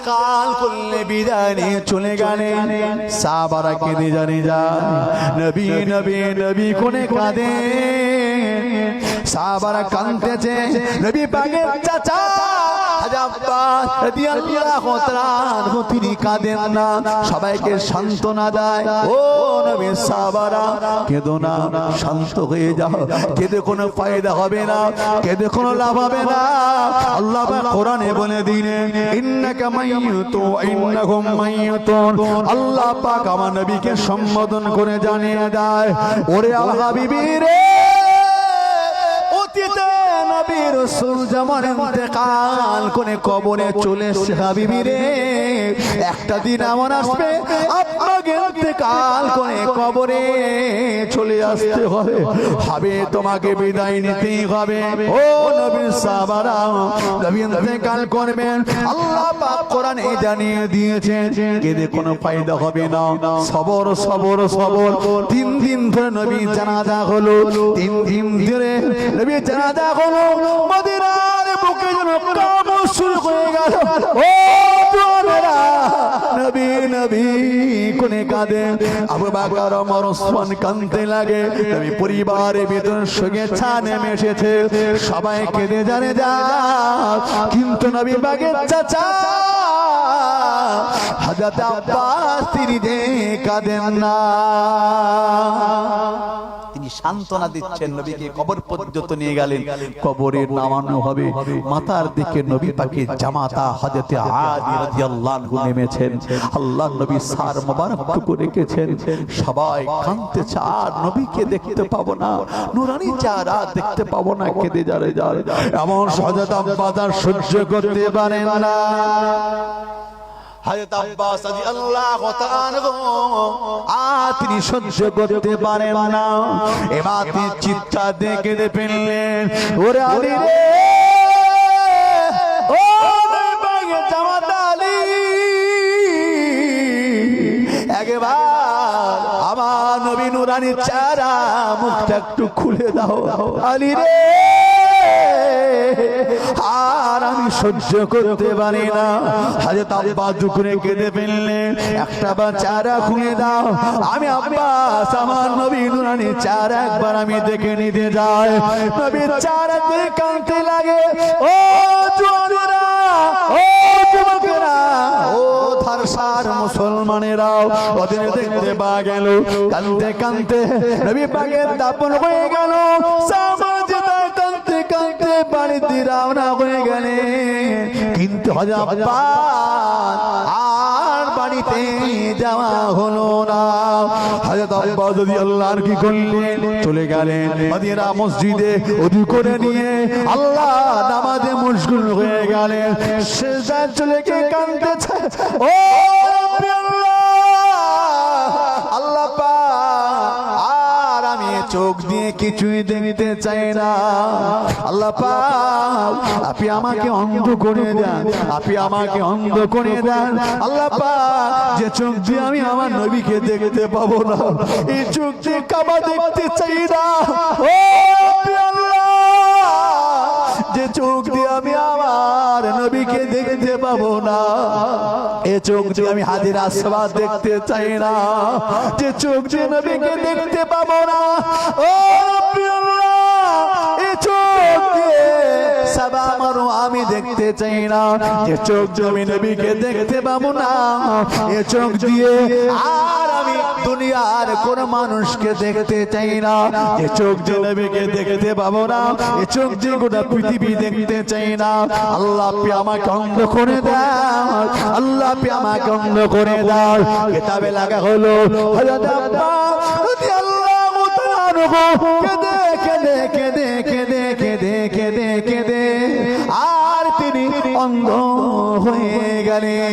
ইন্তেকাল করলে বিদায় নিয়ে চলে গেলেন সাহাবারা কেঁদে জানে যায় নবী নবী নবী কোনে কাঁদে সাহাবারা কাঁদতেছে নবী পাকের চাচা আব্বাস রাদিয়াল্লাহু তাআলা তিনি কাঁদেন না সবাইকে সান্ত্বনা দেয় ও নবী সাহাবারা কেঁদো না শান্ত হয়ে যাও কেঁদে কোনো ফায়দা হবে না কেঁদে কোনো লাভ হবে না আল্লাহ পাক কোরআনে বলে দিলেন ইন্নাকা মাইয়ুতু ইন্নাহুম মাইয়ুতুন আল্লাহ পাক আমার নবীকে সম্বোধন করে জানিয়ে দেয় ওরে আল্লাহ হাবিবি রে অতীতে নবী রাসূল যেমন ইন্তেকাল করে কবরে চলে এসেছে হাবিবি রে একটা দিন এমন আসবে আপনাকে ইন্তেকাল করে কবরে চলে আসতে হবে হবে তোমাকে বিদায় নিতেই হবে ও নবীর সাহাবারা নবী ইন্তেকাল করবেন আল্লাহ পাক কোরআনে জানিয়ে দিয়েছেন কেঁদে কোনো ফায়দা হবে না সবর সবর সবর 3 দিন ধরে নবী জানাজা হলো 3 দিন ধরে নবী জানাজা হলো মদিনার বুকে যেন কাম শুরু হয়ে গেল ও জওয়ানেরা নবী নবী কোনে কাঁদে আবু বকর ওমর ওসমান কাঁদতে লাগে নবী পরিবারের ভিতর শুভেচ্ছা নেমে এসেছে সবাই কেঁদে জানে যায় কিন্তু নবী পাকের চাচা হযরত আব্বাস তিনি কাঁদেন না তিনি সান্ত্বনা দিচ্ছেন নবীকে কবর পর্যন্ত নিয়ে গেলেন কবরে নামানো হবে মাথার দিকে নবী পাকের জামাতা হযরত আলী রাদিয়াল্লাহু আনহু নেমেছেন আল্লাহর নবী সার মোবারক টুকু রেখেছেন সবাই কাঁদতেছে আর নবীকে দেখতে পাবো না নূরানি চেহারা দেখতে পাবো না কেঁদে যারে যায় এমন হযরত আব্বাস সহ্য করতে পারেন না হযরত আব্বাস রাদিয়াল্লাহু তাআলা তিনি সহ্য করতে পারেন না এবার তিনি চিৎকার দিয়ে কেঁদে ফেললেন ওরে আলী রে ও নবী পাকের জামাতা আলী একবার আমার নবী নূরানি চেহারা মুখটা একটু খুলে দাও আলী রে আর আমি সহ্য করতে পারি না হযরত আব্বাস যুকুরে কেঁদে ফেললেন একটা বার চেহারা খুলে দাও আমি আব্বাস আমার নবী নূরানি চেহারা একবার আমি দেখে নিতে যাই নবীর চেহারা দেখে কাঁদতে লাগে ও জওয়ানেরা ও যুবকেরা ও থারসার মুসলমানেরা ওদের দেখতে পাওয়া গেল কাঁদতে কাঁদতে নবী পাকের দাফন হয়ে গেল কাঁদতে বাড়িতে রওনা হয়ে গেলে কিন্তু হযরত আব্বাস আর বাড়িতে যাওয়া হলো না হযরত আব্বাস রাদিয়াল্লাহু আনহু কি করলেন চলে গেলেন মদিনা মসজিদে ওযু করে নিয়ে আল্লাহ নামাজে মশগুল হয়ে গেলেন সিজদায় চলে গিয়ে কাঁদতেছে ও রব্বি আল্লাহ আর আমি চোখ দিয়ে কিছুই দেখতে চাই না আল্লাহ পাক আপনি আমাকে অন্ধ করে দেন আপনি আমাকে অন্ধ করে দেন আল্লাহ পাক যে চোখ দিয়ে আমি আমার নবীকে দেখতে পাবো না এই চোখ দিয়ে কাবা দেখতে চাই না ও আল্লাহ যে চোখ দিয়ে আমি আমার নবীকে দেখতে পাবো না এই চোখ দিয়ে আমি হাজির আসওয়াদ দেখতে চাই না যে চোখ দিয়ে নবীকে দেখতে পাবো না ও এই চোখ দিয়ে সাবা মারো আমি দেখতে চাই না যে চোখ দিয়ে আমি নবীকে দেখতে পাবো না এই চোখ দিয়ে আর আমি দুনিয়ার কোন মানুষকে দেখতে চাই না যে চোখ দিয়ে নবীকে দেখতে পাবো না এই চোখ দিয়ে গোটা পৃথিবী দেখতে চাই না আল্লাহ আপনি আমাকে অন্ধ করে দাও আল্লাহ আপনি আমাকে অন্ধ করে দাও কিতাবে লাগা হলো হযরত আব্বাস রাদিয়াল্লাহু তাআলা কেঁদে আর তিনি অন্ধ হয়ে গেলেন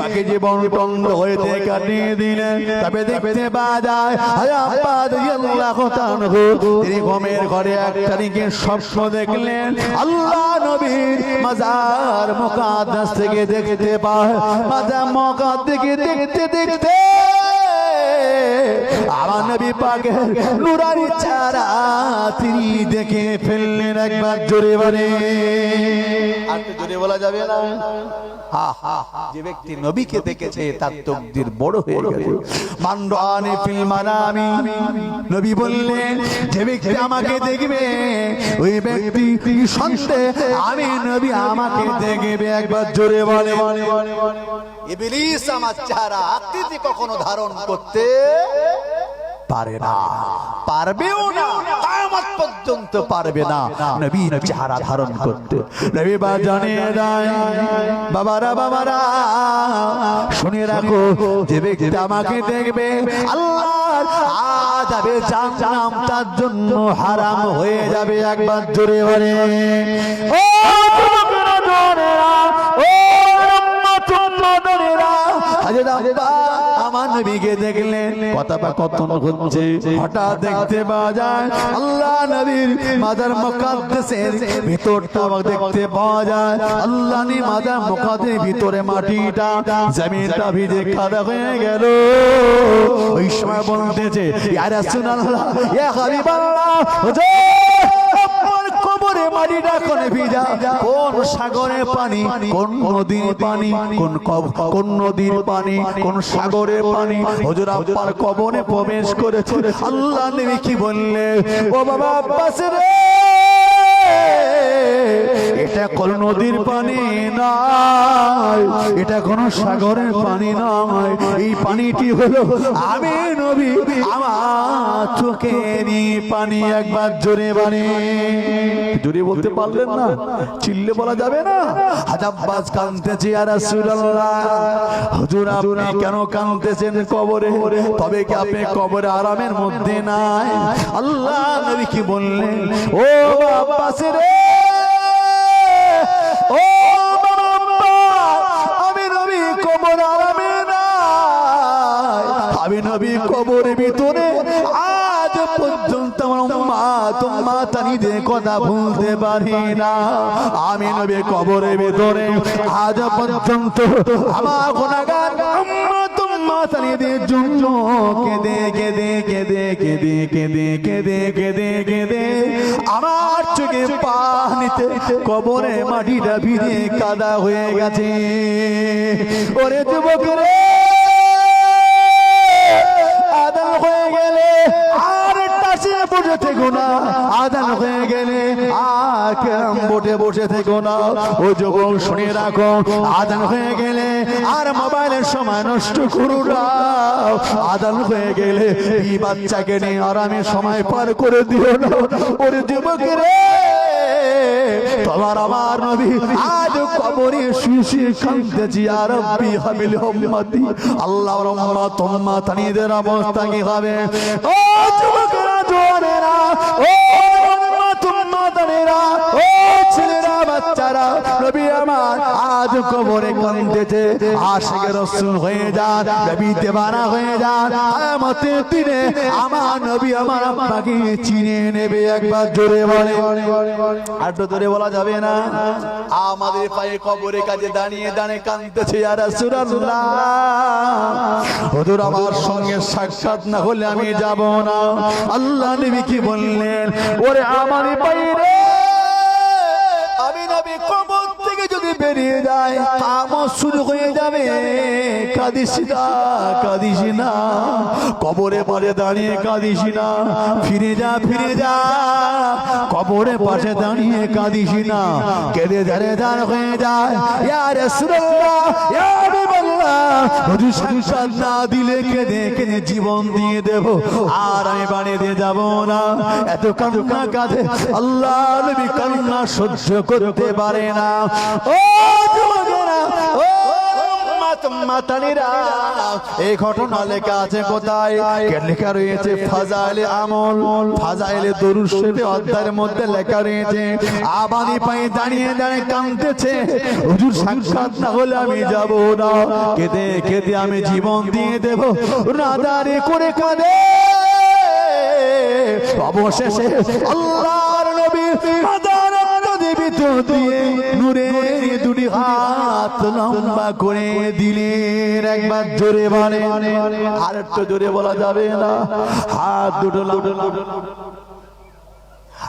বাকি জীবন অন্ধ হইতে কাটিয়ে দিলেন তবে দেখতে পাওয়া যায় আব্বাস রাদিয়াল্লাহু তাআলা তিনি ঘুমের ঘরে এক তারিখে স্বপ্ন দেখলেন আল্লাহ নবীর মাজার মুকাদ্দাস থেকে দেখতে পায় মাজার মুকাদ্দাস থেকে দেখতে দেখতে আমার নবী পাকের নূরানি চেহারা তিনি দেখে ফেললেন একবার জোরে বলে আর তো জোরে বলা যাবে না। যে ব্যক্তি নবীকে দেখেছে তার তাকদীর বড় হয়ে গেছে। মান রাআনি ফিল মানামি, নবী বললেন যে ব্যক্তি আমাকে দেখবে ওই ব্যক্তি নিঃসন্দেহে আমি নবী আমাকে দেখবে। একবার জোরে বলে। ইবলিস আমার চেহারা আকৃতি কখনো ধারণ করতে পারে না, পারবেও না, কিয়ামত পর্যন্ত পারবে না নবীর চেহারা ধারণ করতে। নবী বা জানিয়ে দেয়, বাবারা বাবারা শুনে রাখো, যে ব্যক্তি আমাকে দেখবে আল্লাহর আযাবে জাহান্নাম তার জন্য হারাম হয়ে যাবে। একবার জোরে বলে। ও যুবকেরা জোরেরা, ও উম্মতুল্লাহরা, হাজরা আমার নবীকে দেখলেন, কথা বা কথন হচ্ছে, হঠাৎ দেখতে পাওয়া যায় আল্লাহ নবীর মাজার মুকাদ্দাসের ভিতরটা দেখতে পাওয়া যায়। আল্লাহ নবী মাজার মুকাদ্দাসের ভিতরে মাটিটা জমিনটা ভিজে কাদা হয়ে গেল। ওই সময় বলতেছে, ইয়া রাসূলুল্লাহ, ইয়া হাবিবাল্লাহ, হুজুর কবরে মাটিটা কোন ভিজা, কোন সাগরের পানি, কোন নদীর পানি, কোন নদীর পানি, কোন সাগরের পানি হুজুর আপনার কবরে প্রবেশ করেছে। আল্লাহ নবী কি বললে, ও বাবা আব্বাস রে, এটা কোন নদীর পানি নয়, এটা কোন সাগরের পানি নয়, এই পানিটি হলো আমি নবী আমার চোখেরই পানি। একবার জোরে বলে। জোরে বলতে পারলেন না, চিল্লে বলা যাবে না। আব্বাস কাঁদতেছে, ইয়া রাসূলুল্লাহ, হুজুর আপনি কেন কাঁদতেছেন কবরে? তবে কি আপনি কবরে আরামের মধ্যে নাই? আল্লাহ নবী কি বললেন, ও আব্বাস রে, ও বাবা, আমি নবী কবর আরামে নাই, আমি নবী কবরের ভিতরে আজ পর্যন্ত তোমার তানিদের কথা ভুলতে পারি না। আমি নবী কবরের ভিতরে আজ পর্যন্ত আমার গুনাহগার মাতানিদের জন্য কেঁদে কেঁদে কেঁদে কেঁদে কেঁদে কেঁদে কেঁদে কেঁদে আমার চোখে পানিতে কবরে মাটিটা ভিজে কাদা হয়ে গেছে। ওরে যুবক রে, আদান হয়ে গেলে আর টাসে বসে থেকো না, আদান হয়ে গেলে আর কেরাম বোটে বসে থেকো না। ও যুবক শুনে রাখো, আদান হয়ে গেলে আর মোবাইলের সময় নষ্ট করো না। আদান হয়ে গেলে এই বাচ্চাকে নিয়ে আরামে সময় পার করে দিও না। ওরে যুবক রে, তোমার আমার নবী আজ কবরে শুয়ে কাঁদতেছি, ইয়া রাব্বি হাবিল উম্মতি, আল্লাহর উম্মত উম্মতানিদের অবস্থা কি হবে? ও যুবকেরা জোয়ানেরা, ও উম্মত উম্মতানিরা, ও ছেলেরা বাচ্চারা, নবী আমার আজ কবরে কাঁদতেছে। আশিকে রাসূল হয়ে যান, নবী দেওয়ানা হয়ে যান, কিয়ামতের দিনে আমার নবী আমার আপনাকে চিনে নেবে। একবার জোরে বলে। আর তো জোরে বলা যাবে না। আমাদের পায়ে কবরের কাছে দাঁড়িয়ে দাঁড়িয়ে কাঁদতেছে, ইয়া রাসূলুল্লাহ, হুজুর আমার সঙ্গে সাক্ষাৎ না হলে আমি যাব না। আল্লাহ নবী কি বললেন, ওরে আমারই পায়ে রে, আমি নবী কবর থেকে যদি বেরিয়ে যায় কিয়ামত শুরু হয়ে যাবে। কাঁদিস না, কাঁদিস না, কবরে পাশে দাঁড়িয়ে কাঁদিস না, ফিরে যা, ফিরে যা, কবরে পাশে দাঁড়িয়ে কাঁদিস না, কেঁদে ধারে দাঁড় হয়ে যায়। ইয়া রাসূলুল্লাহ, ইয়া হাবিবাল্লাহ, হুজুর সাক্ষাৎ না দিলে কেঁদে কেঁদে জীবন দিয়ে দেব, আর আমি বাড়িতে যাব না। এত কান্না কাঁদে, আল্লাহ নবী কান্না সহ্য করতে পারে না। ও যুবকেরা, ও মাতানিরা, এই ঘটনা লেখা আছে কোথায়? লেখা রয়েছে ফাজাইলে আমল, ফাজাইলে দরুদ শরীফ অধ্যায়ের মধ্যে লেখা রয়েছে। আবাদি পায়ে দাঁড়িয়ে দাঁড়িয়ে কাঁদতেছে, হুজুর সাক্ষাৎ না হলে আমি যাব না, কেঁদে কেঁদে আমি জীবন দিয়ে দেব। রাদারে করে কাঁদে, অবশেষে আল্লাহর নবী মাদার ভিতর দিয়ে নূরের দুটি হাত লম্বা করে দিলেন। একবার জোরে বলে। আর একটু জোরে বলা যাবে না। হাত দুটো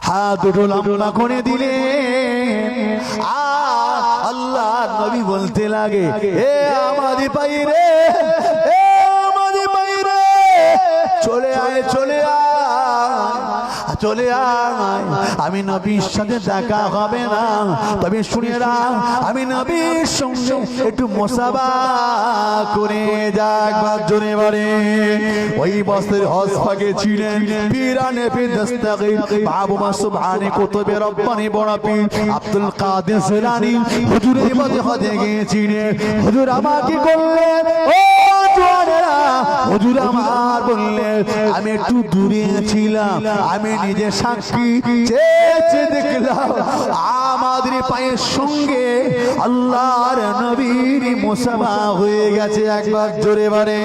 হাত দুটো লম্বা করে দিলে আল্লাহ নবী বলতে লাগে, এ আমাদের পাইরে, এ আমাদের পাইরে, চলে আয়, চলে আয়, চলে আয়। আমি নবীর সাথে দেখা হবে না, তবে শুনে রাখ, আমি নবীর সঙ্গে একটু মোসাবা করে যাক। জোরে বলে ওই বছর হজ ভাগে ছিলেন পীরানে পীর দস্তগীর বাবু সুবহানি কুতুবে রব্বানি বড় পীর আব্দুল কাদের জিলানী হুজুরের মধ্যে হজে গিয়েছিলেন। হুজুর আমাকে বললেন, ও জওয়ানেরা, হুজুর আমার বললেন, আমি একটু দূরে ছিলাম, আমি নিজে সাক্ষী, চেয়ে দেখলাম আমাদের পায়ের সঙ্গে আল্লাহর নবীর মুসাফা হয়ে গেছে। একবার জোরে বারে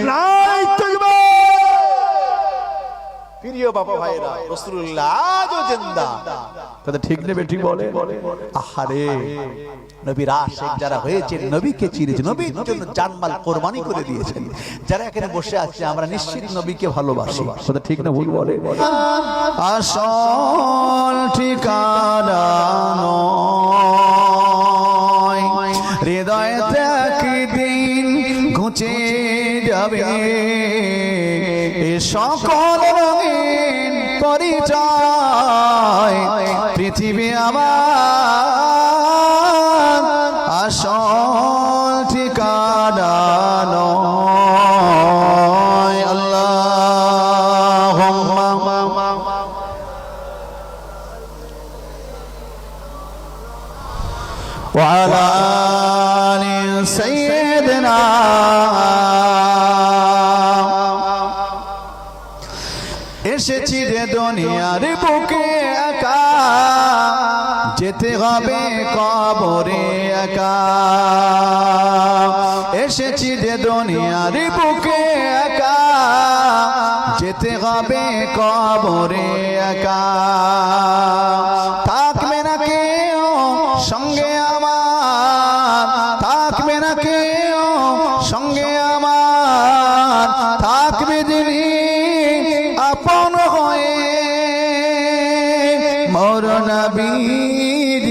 নাই তাকবীর। প্রিয় বাবা ভাইরা, রাসূলুল্লাহ আজও জিন্দা। কথা ঠিক নেবে, ঠিক বলে। আহারে নবীর আশিক যারা হয়েছে, নবীকে চিনেছে, নবীর জন্য জানমাল কোরবানি করে দিয়েছেন, যারা এখানে বসে আছে, আমরা নিশ্চিত নবীকে ভালোবাসি। কথা ঠিক না ভুল বলে? আসল ঠিকানা নয়, হৃদয়তে একদিন ঘুচে যাবে এ সকল রঙিন পরিচয়। পৃথিবী আমার আসল ঠিকানা নয়। আল্লাহুম্মা ওয়া আলা আলি সাইয়্যিদিনা। এসেছি রে দুনিয়ার বুকে একা, যেতে হবে কবরে একা। এসেছি রে দুনিয়ার বুকে একা, যেতে হবে কবরে একা। থাকবে না কেউ সঙ্গে আমার, থাকবে না কেউ সঙ্গে আমার, থাকবে যিনি আপন হয়ে মোর নবীর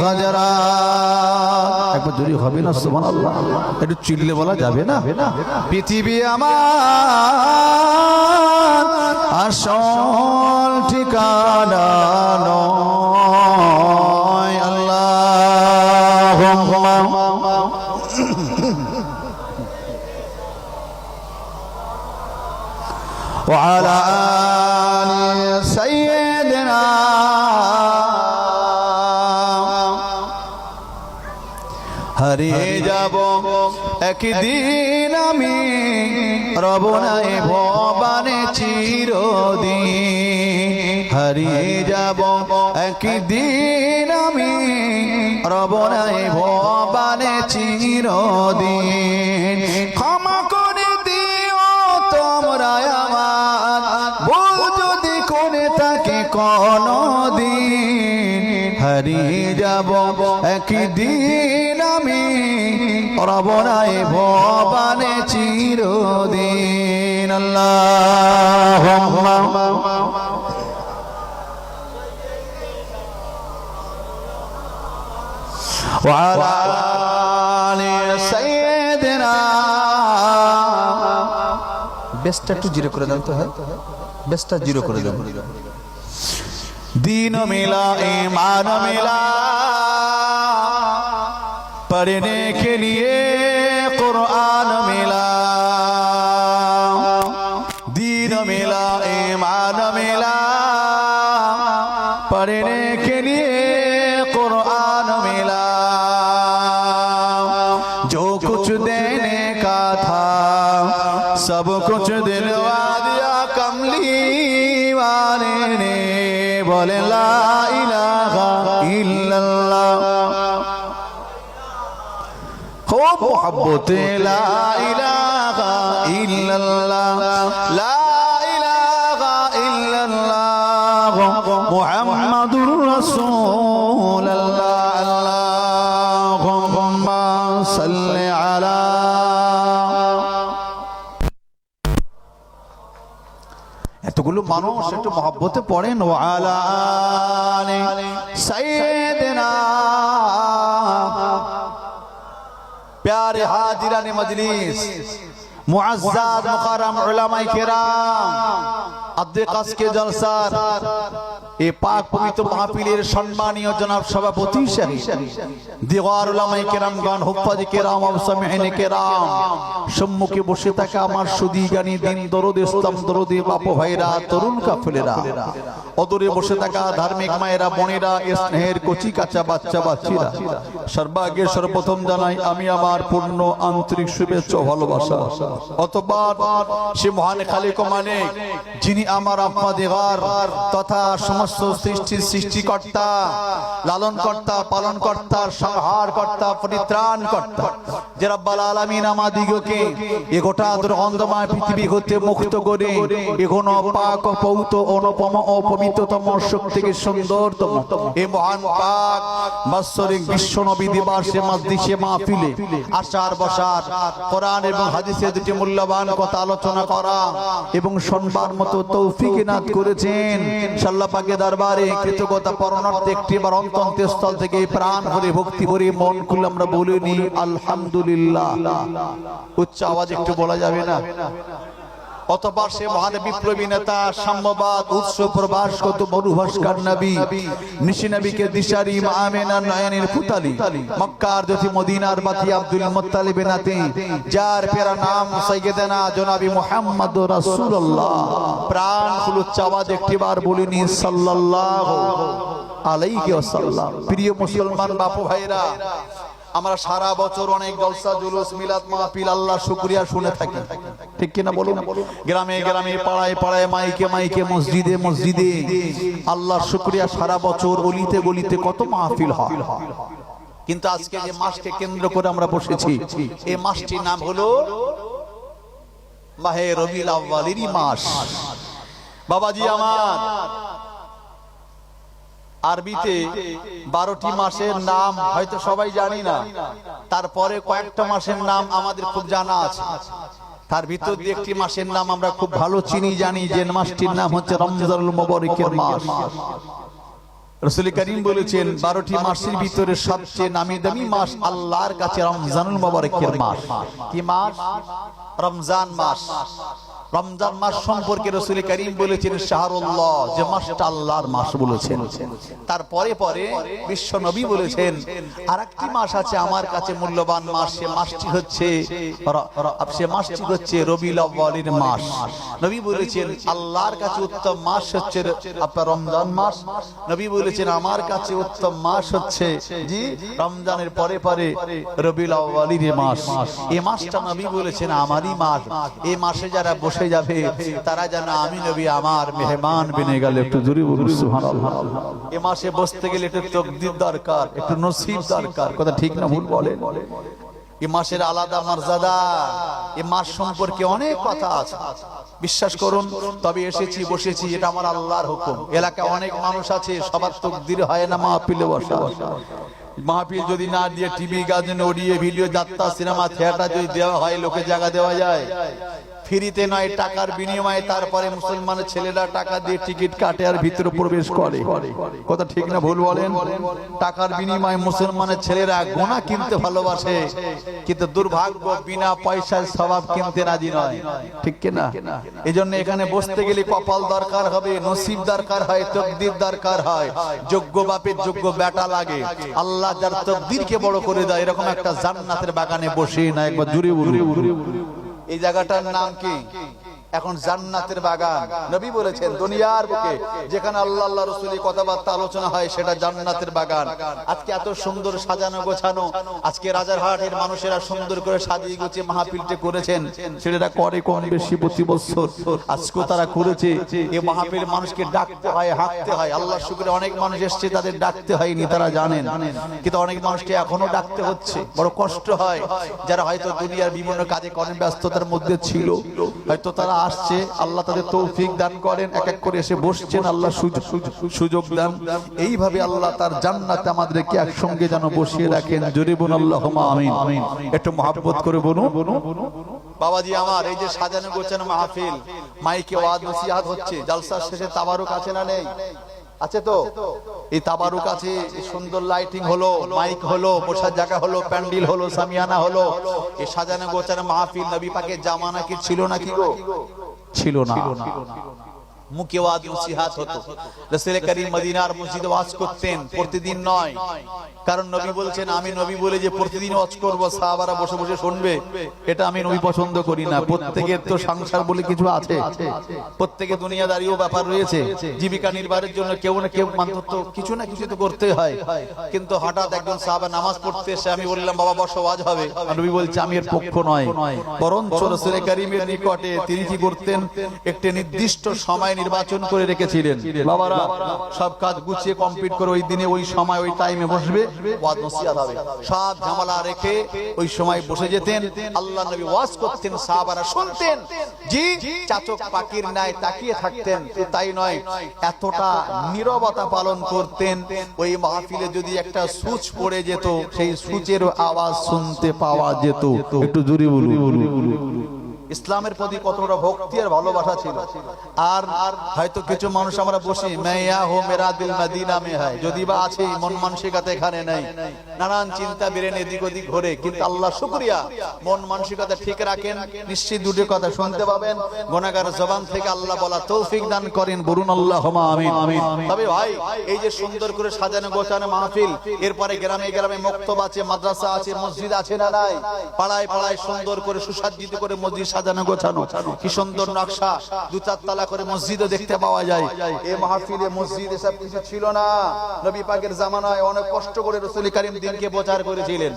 হযরত। একবার জোরে হবে না সুবহানাল্লাহ? একটু চিল্লে বলা যাবে না? পৃথিবী আমার আসল ঠিকানা নয়। আল্লাহুম্মা ওয়া আলা আলি সাইয়্যিদিনা। হারিয়ে যাব একদিন আমি, রব নাই ভবানে চিরদিন। হারিয়ে যাব একদিন আমি, রব নাই ভবানে চিরদিন। ক্ষমা করে দিও তোমরা আমার, ভুল যদি করে থাকে কোনদিন। হারিয়ে যাব একদিন আমি, রব নাই ভবানে চিরদিন। আল্লাহুম্মা ওয়া আলা আলি সাইয়্যিদিনা। বেস্টটা একটু জিরো করে দাও তো। হ্যাঁ, বেস্টটা জিরো করে দাও। दीन मिला ईमान मिला, पढ़ने के लिए कुरान मिला। दीन मिला ईमान मिला, पढ़ने के लिए कुरान मिला। जो कुछ देने का था सब कुछ दिलवा दिया कमली वाले ने। बोले ला इलाहा इल्लल्लाह, खूब मोहब्बत ला इलाहा इल्लल्लाह, ला इलाहा इल्लल्लाह मुहम्मदुर रसूलुल्लाह। अल्लाहुम्मा सल्लि अला। এতগুলো মানুষ একটু মহব্বতে পড়েন ওয়া আলা আলি সাইয়্যিদিনা। प्यारे हाजिराने मजलिस, मुअज़्ज़ज़ मुकर्रम उलमाए किराम, अद्दिक़स के जलसार ए पाक पवित्र महफिलेर सम्मानीय जनाब सभापति साहेब, दिगार उलमाए किरामगण, हुफ्फाज़ किराम व सामिईन किराम, सम्मुखे बसे थाका आमार सुदीगानी दिन दरद इस्लाम दरदी बापू भाईरा, तरुण काफिलेरा, अदूरे बसे थाका धार्मिक मायेरा बोनेरा, स्नेहेर कचि काचा बाच्चा बाच्चिरा, सर्वागे सर्वप्रथम जानाई आमी आमार पूर्ण आंतरिक शुभेच्छा भालोबासा। अतःपর সে মহান খালিক মালিক যিনি আমার আপনাদের তথা সমস্ত সৃষ্টির সৃষ্টিকর্তা, লালনকর্তা, পালনকর্তা, সংহারকর্তা, পরিত্রাণকর্তা, যে রব্বুল আলামিন আমাদিগকে এই গোটা দুর্গন্ধময় পৃথিবী হতে মুক্ত করে এখনো পাক পবিত্র অনুপম ও পবিত্রতম শক্তিকে সুন্দরতম এই মহান পাক বাৎসরিক বিশ্ব নবী দিবসে মজলিসে মাহফিলে আসার বসার, কোরআন এবং হাদিসের দুটি মূল্যবান কথা আলোচনা করা এবং শুনবার মতো তৌফিক ইনাত করেছেন। আল্লাহ পাকের দরবারে কৃতজ্ঞতা পরমার্থে একটিবার অন্তঃস্থল থেকে প্রাণ ভরে ভক্তি ভরে মন খুলে আমরা বলে নিই আলহামদুলিল্লাহ। উচ্চ আওয়াজ একটু বলা যাবে না? অতঃপর সে মহান বিপ্লবী নেতা, সাম্যবাদ, উৎস প্রবাস কত মরুভাস্কর নবী, নিশি নবীকে দিশারি আমেনার নয়নের পুতালি, মক্কার জ্যোতি মদিনার বাতি আব্দুল মুত্তালিব নাতি, যার প্যারা নাম সাইয়্যিদানা জনাবি মুহাম্মদুর রাসূলুল্লাহ। প্রাণ খুলে আওয়াজ একটিবার বলিনি সাল্লাল্লাহু আলাইহি ওয়াসাল্লাম। প্রিয় মুসলমান বাপু ভাইরা, আমরা সারা বছর অনেক জলসা জুলুস মিলাদ মাহফিল আল্লাহ শুকরিয়া শুনে থাকি, ঠিক কিনা বলুন? গ্রামে গ্রামে পাড়ায় পাড়ায় মাইকে মাইকে মসজিদে মসজিদে আল্লাহ শুকরিয়া সারা বছর গলিতে গলিতে কত মাহফিল হয়। কিন্তু আজকে যে মাসকে কেন্দ্র করে আমরা বসেছি, এই মাসটির নাম হলো মাহে রবিউল আউয়ালেরই মাস। বাবাজি আমার, আরবিতে 12টি মাসের নাম হয়তো সবাই জানি না, তারপরে কয়েকটা মাসের নাম আমাদের খুব জানা আছে। তার ভিতর দিয়ে একটি মাসের নাম আমরা খুব ভালো চিনি, জানি, যে মাসটির নাম হচ্ছে রমজানুল মুবারকের মাস। রাসূল করিম বলেছেন 12টি মাসের ভিতরে সবচেয়ে নামি দামি মাস আল্লাহর কাছে রমজানুল মুবারকের মাস। কি মাস? রমজান মাস। রমজান মাস সম্পর্কে রাসূল করিম বলেছেন শাহরুল্লাহ, যে মাসটা আল্লাহর মাস বলেছেন। তারপরে পরে বিশ্ব নবী বলেছেন আরেকটি মাস আছে আমার কাছে মূল্যবান মাস, সে মাসটি হচ্ছে রবিউল আউয়ালের মাস। নবী বলেছেন আল্লাহর কাছে উত্তম মাস হচ্ছে আপনার রমজান মাস। নবী বলেছেন আমার কাছে উত্তম মাস হচ্ছে জি রমজানের পরে পরে রবিউল আউয়ালের মাস। এই মাসটা নবী বলেছেন আমারই মাস। এই মাসে যারা বসে যাবে তারা যেন আমি নবী আমার মেহমান বনে গেল। একটু জোরে বলুন সুবহানাল্লাহ। এই মাসে বসতে গেলে একটু তাকদীর দরকার, একটু নসিব দরকার। কথা ঠিক না ভুল বলেন? এই মাসের আলাদা মর্যাদা, এই মাস সম্পর্কে অনেক কথা আছে। বিশ্বাস করুন, তবে এসেছি বসেছি, এটা আমার আল্লাহর হুকুম। এলাকায় অনেক মানুষ আছে সবার তাকদীর হয় না মাহফিলে বসা। মাহফিল যদি না দিয়ে টিভি গাজন অডিও ভিডিও যাত্রা সিনেমা থিয়েটার যদি দেওয়া হয়, লোকে জায়গা দেওয়া যায় ফ্রিতে নয়, টাকার বিনিময়ে। তারপরে মুসলমানের ছেলেরা টাকা দিয়ে টিকিট কাটে আর ভিতরে প্রবেশ করে। কথা ঠিক না ভুল বলেন? টাকার বিনিময়ে মুসলমানের ছেলেরা গোনা কিনতে ভালোবাসে, কিন্তু দুর্ভাগ্য বিনা পয়সায় সওয়াব কিনতে রাজি নয়, ঠিক কি না? এজন্য এখানে বসতে গেলে কপাল দরকার হবে, নসিব দরকার হয়, তাকদীর দরকার হয়। যোগ্য বাপের যোগ্য বেটা লাগে। আল্লাহ যার তাকদীরকে বড় করে দেয়, এরকম একটা জান্নাতের বাগানে বসে না, একবার জুড়ে বলুন। এই জায়গাটার নাম কি? এখন জান্নাতের বাগান। নবী বলেছেন দুনিয়ার বুকে যেখানে আল্লাহ আল্লাহ রাসূলের কথাবার্তা আলোচনা হয় সেটা জান্নাতের বাগান। আজকে এত সুন্দর সাজানো গোছানো, আজকে রাজারহাটের মানুষেরা সুন্দর করে সাজিয়ে গুছিয়ে মাহফিলটা করেছেন। সেটা করে কম বেশি প্রতি বছর, আজকে তারা করেছে। এই মাহফিল মানুষকে ডাকতে হয়, হাঁকতে হয়। আল্লাহ শুকরে অনেক মানুষ এসেছে, তাদের ডাকতে হয়নি, তারা জানেন। কিন্তু অনেক মানুষকে এখনো ডাকতে হচ্ছে, বড় কষ্ট হয়। যারা হয়তো দুনিয়ার বিভিন্ন কাজে কর্মে ব্যস্ততার মধ্যে ছিল, হয়তো তারা আসছে, আল্লাহ তাদের তৌফিক দান করেন, এক এক করে এসে বসছেন, আল্লাহ সুযোগ দেন। এইভাবে আল্লাহ তার জান্নাতে আমাদেরকে একসঙ্গে যেন বসিয়ে রাখেন। জোরে বলুন আল্লাহুম্মা আমিন। একটু মহব্বত করে বলুন। বাবাজি আমার, এই যে সাজানো গোছানো মাহফিল, মাইকে ওয়াজ নসিহত হচ্ছে, জালসার শেষে তাবারুক আছে না নেই? আছে তো। এই তাবারুক আছে, সুন্দর লাইটিং হলো, মাইক হলো, বসার জায়গা হলো, প্যান্ডেল হলো, সামিয়ানা হলো। এই সাজানো গোছানো মাহফিল নবী পাকের জামানা কি ছিল নাকি গো? ছিল না। মুখে ওয়াজ নসিহত হতো। রাসূল করিম মদিনার মসজিদে ওয়াজ করতেন, প্রতিদিন নয়। কারণ নবী বলছেন, আমি নবী বলে যে প্রতিদিন ওয়াজ করব, সাহাবারা বসে বসে শুনবে, এটা আমি নবী পছন্দ করি না। প্রত্যেকের তো সংসার বলে কিছু আছে, প্রত্যেকে দুনিয়াদারিও ব্যাপার রয়েছে, জীবিকা নির্বাহের জন্য কেউ না কেউ মাত্র কিছু না কিছু তো করতে হয়। কিন্তু হঠাৎ একজন সাহাবা নামাজ পড়তে এসে আমি বললাম, বাবা বসো, ওয়াজ হবে। নবী বলছে, আমি এর পক্ষ নয়, বরঞ্চ রাসূল করিমের নিকটে তিনি কি করতেন, একটি নির্দিষ্ট সময় নির্বাচন করে রেখেছিলেন। বাবারা সব কাজ গুছিয়ে কমপ্লিট করে ওই দিনে ওই সময় ওই টাইমে বসবে, ওয়াজ নসিহত হবে। সব ঝামেলা রেখে ওই সময় বসে যেতেন, আল্লাহ নবী ওয়াজ করতেন, সাহাবারা শুনতেন, জি চাচক পাখির ন্যায় তাকিয়ে থাকতেন। তাই নয়, এতটা নীরবতা পালন করতেন, ওই মাহফিলে যদি একটা সুচ পড়ে যেত, সেই সুচের আওয়াজ শুনতে পাওয়া যেত। একটু জোরে বলুন। ইসলামের প্রতি কতটা ভক্তি আর ভালোবাসা ছিল। আর হয়তো কিছু মানুষ আমরা বসি, মাইয়া হো মেরা দিল মদিনা মে হয়, যদি বা আছে মন মানসিকতা এখানে নাই, নানান চিন্তা বেরেন এদিক ওদিক ঘুরে। কিন্তু আল্লাহ শুকরিয়া, মন মানসিকতা ঠিক রাখেন, নিশ্চিত দুটো কথা শুনতে পাবেন, গুনাহগার জবান থেকে আল্লাহ বলা তৌফিক দান করেন, বলুন আল্লাহুম্মা আমিন। তবে ভাই, এই যে সুন্দর করে সাজানো গোছানো মাহফিল, এরপরে গ্রামে গ্রামে মক্তব আছে, মাদ্রাসা আছে, মসজিদ আছে না নাই? পাড়ায় পাড়ায় সুন্দর করে সুসজ্জিত করে মসজিদ সাজানো গোছানো, কি সুন্দর নকশা, দু চার তলা করে মসজিদও দেখতে পাওয়া যায়। এই মাহফিলে মসজিদ এসব কিছু ছিল না। নবী পাকের জামানায় অনেক কষ্ট করে রাসূল করিম দিনকে প্রচার করেছিলেন।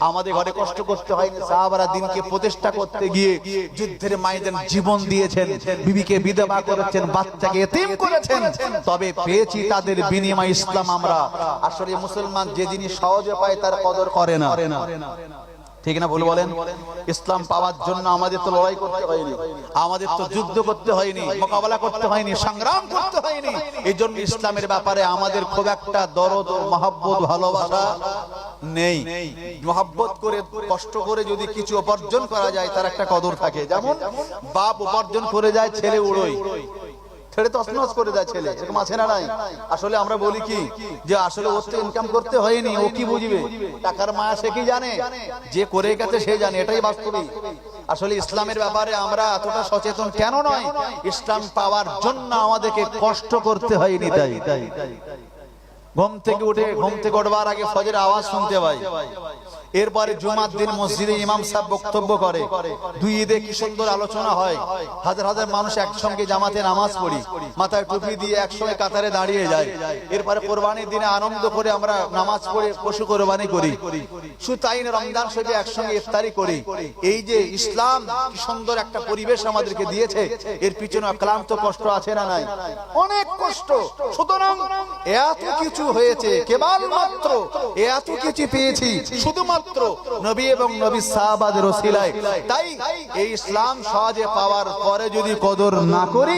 আমাদের ঘরে কষ্ট করতে হয়নি, সাহাবারা দিনকে প্রতিষ্ঠা করতে গিয়ে যুদ্ধের ময়দান জীবন দিয়েছেন, বিবিকে বিধবা করেছেন, বাচ্চাকে এতিম করেছেন, তবে পেয়েছি তাদের বিনিময় ইসলাম। আমরা আসলে মুসলমান যে জিনিস সহজে পায় তার কদর করে না, ঠিক না? বলেন, ইসলাম পাওয়ার জন্য আমাদের তো লড়াই করতে হয়নি, আমাদের তো যুদ্ধ করতে হয়নি, মোকাবেলা করতে হয়নি, সংগ্রাম করতে হয়নি। এই জন্য ইসলামের ব্যাপারে আমাদের খুব একটা দরদ ও মহব্বত ভালোবাসা নেই। মহব্বত করে কষ্ট করে যদি কিছু উপার্জন করা যায়, তার একটা কদর থাকে। যেমন বাপ উপার্জন করে যায়, ছেলে উড়োয়, ছেড়ে তো অসনস করে দেয় ছেলে, এরকম আছে না নাই? আসলে আমরা বলি কি, যে আসলে ওর তো ইনকাম করতে হয়নি, ও কি বুঝবে, টাকার মায়া সে কি জানে, যে করে গেছে সে জানে, এটাই বাস্তবিক। আসলে ইসলামের ব্যাপারে আমরা এতটা সচেতন কেন নয়? ইসলাম পাওয়ার জন্য আমাদেরকে কষ্ট করতে হয়নি। তাই ঘুম থেকে উঠবার আগে ফজরের আওয়াজ শুনতে পাই, এরপরে জুমার দিন মসজিদে ইমাম সাহেব বক্তব্য করে, দুই ঈদে কি সুন্দর আলোচনা হয়, হাজার হাজার মানুষ একসঙ্গে জামাতে নামাজ পড়ি, মাথায় টুপি দিয়ে একসঙ্গে কাতারে দাঁড়িয়ে যায়। এরপরে কোরবানির দিনে আনন্দ করে আমরা নামাজ পড়ে পশু কোরবানি করি, শুধু তাই না, রমজান শরীফে একসঙ্গে ইফতারি করি। এই যে ইসলাম কি সুন্দর একটা পরিবেশ আমাদেরকে দিয়েছে, এর পিছনে অক্লান্ত কষ্ট আছে না নাই? অনেক কষ্ট। সুতরাং এত কিছু হয়েছে, কেবলমাত্র এত কিছু পেয়েছি শুধুমাত্র নবী এবং নবী সাহাবাদের ওসিলায়। তাই এই ইসলাম সহজে পাওয়ার পরে যদি কদর না করি,